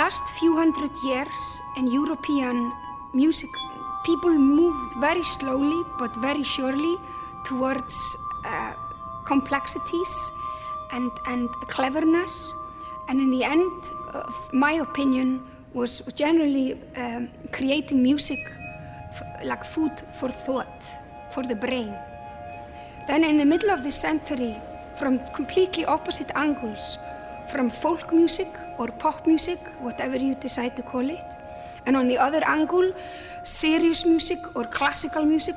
last few hundred years in European music, people moved very slowly but very surely towards complexities and cleverness. And in the end, my opinion was generally creating music like food for thought, for the brain. Then in the middle of the century, from completely opposite angles, from folk music or pop music, whatever you decide to call it, and on the other angle, serious music or classical music,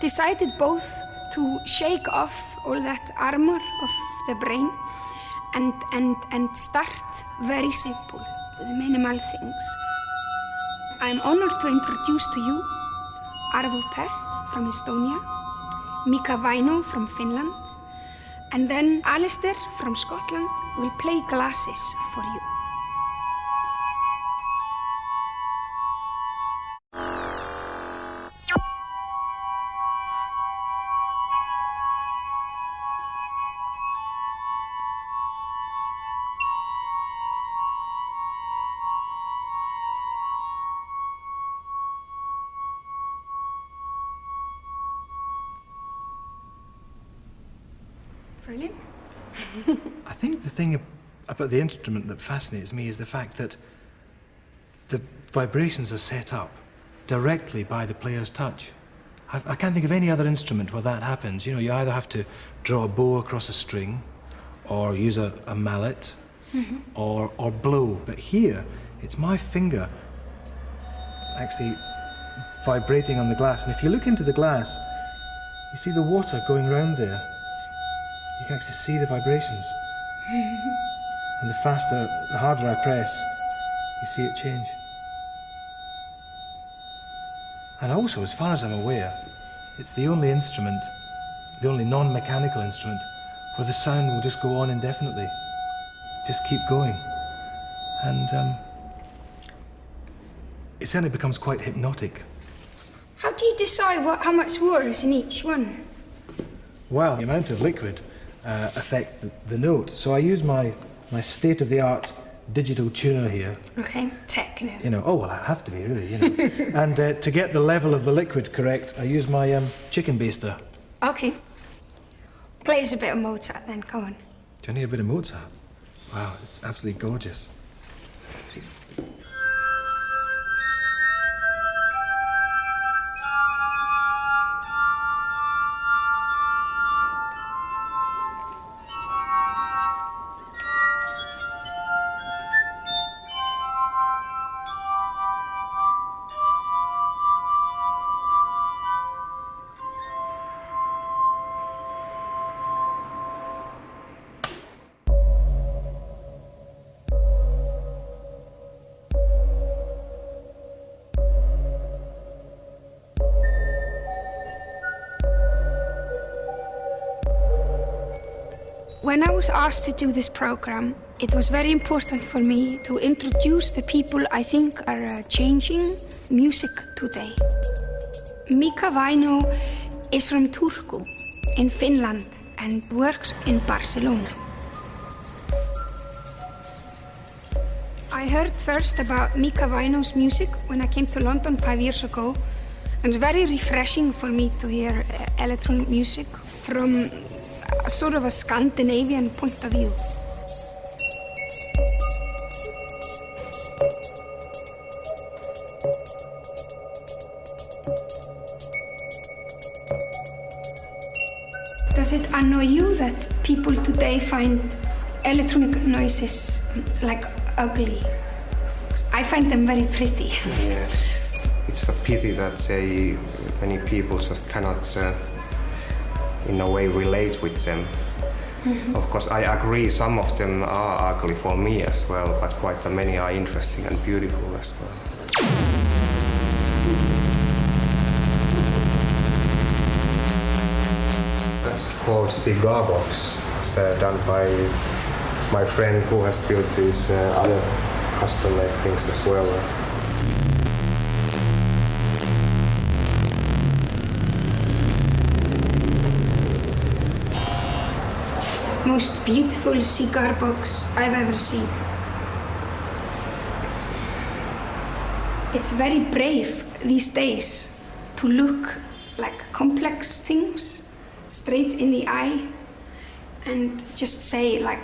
decided both to shake off all that armor of the brain and start very simple with minimal things. I'm honored to introduce to you Arvo Pärt from Estonia, Mika Vaino from Finland, and then Alistair from Scotland will play Glasses for you. Brilliant. I think the thing about the instrument that fascinates me is the fact that the vibrations are set up directly by the player's touch. I can't think of any other instrument where that happens. You know, you either have to draw a bow across a string or use a mallet or blow. But here, it's my finger actually vibrating on the glass. And if you look into the glass, you see the water going round there. You can actually see the vibrations. And the harder I press, you see it change. And also, as far as I'm aware, it's the only instrument, the only non-mechanical instrument, where the sound will just go on indefinitely. Just keep going. And it certainly becomes quite hypnotic. How do you decide how much water is in each one? Well, the amount of liquid affects the note. So I use my state-of-the-art digital tuner here. Okay, techno. You know, oh well, I have to be really, you know. And to get the level of the liquid correct, I use my chicken baster. Okay. Play us a bit of Mozart then, go on. Do you need a bit of Mozart? Wow, it's absolutely gorgeous. When I was asked to do this program, it was very important for me to introduce the people I think are changing music today. Mika Vaino is from Turku in Finland and works in Barcelona. I heard first about Mika Vaino's music when I came to London 5 years ago. It was very refreshing for me to hear electronic music from sort of a Scandinavian point of view. Does it annoy you that people today find electronic noises like ugly? I find them very pretty. Yeah. It's a pity that many people just cannot in a way relate with them. Of course, I agree some of them are ugly for me as well, but quite many are interesting and beautiful as well. That's called cigar box. It's done by my friend who has built these other custom-made things as well. Most beautiful cigar box I've ever seen. it's very brave these days to look like complex things straight in the eye and just say like,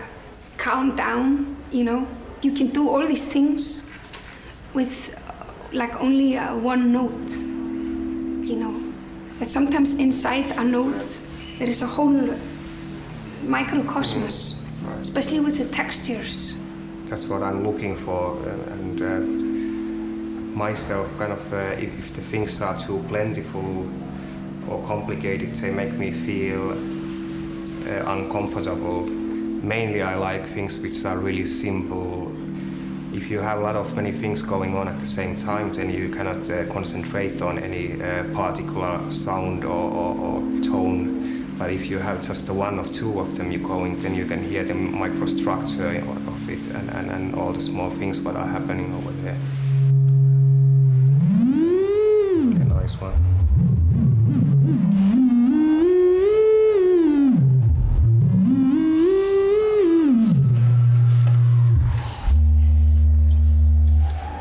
calm down, you know. You can do all these things with like only one note, you know. That sometimes inside a note there is a whole microcosmos, especially with the textures. That's what I'm looking for, and myself kind of, if the things are too plentiful or complicated, they make me feel uncomfortable. Mainly I like things which are really simple. If you have a lot of many things going on at the same time, then you cannot concentrate on any particular sound or tone. But if you have just one or two of them going, then you can hear the microstructure of it and all the small things that are happening over there. A nice one.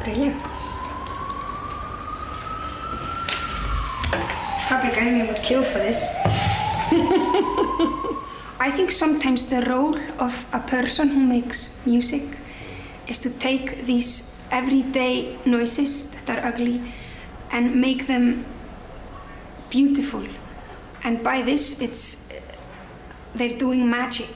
Brilliant. Public Enemy would kill for this. I think sometimes the role of a person who makes music is to take these everyday noises that are ugly and make them beautiful. And by this, they're doing magic.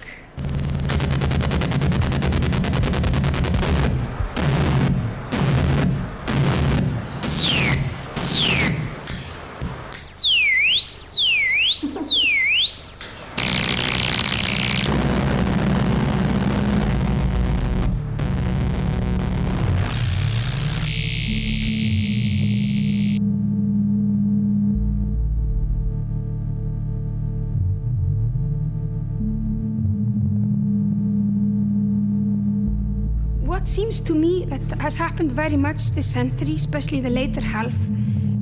What seems to me that has happened very much this century, especially the later half,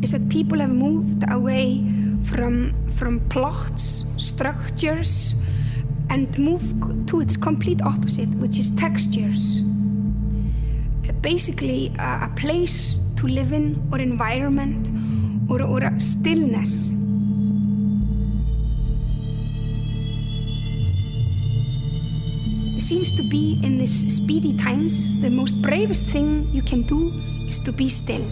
is that people have moved away from plots, structures, and moved to its complete opposite, which is textures. Basically, a place to live in, or environment, or a stillness. It seems to be in this speedy times, the most bravest thing you can do is to be still.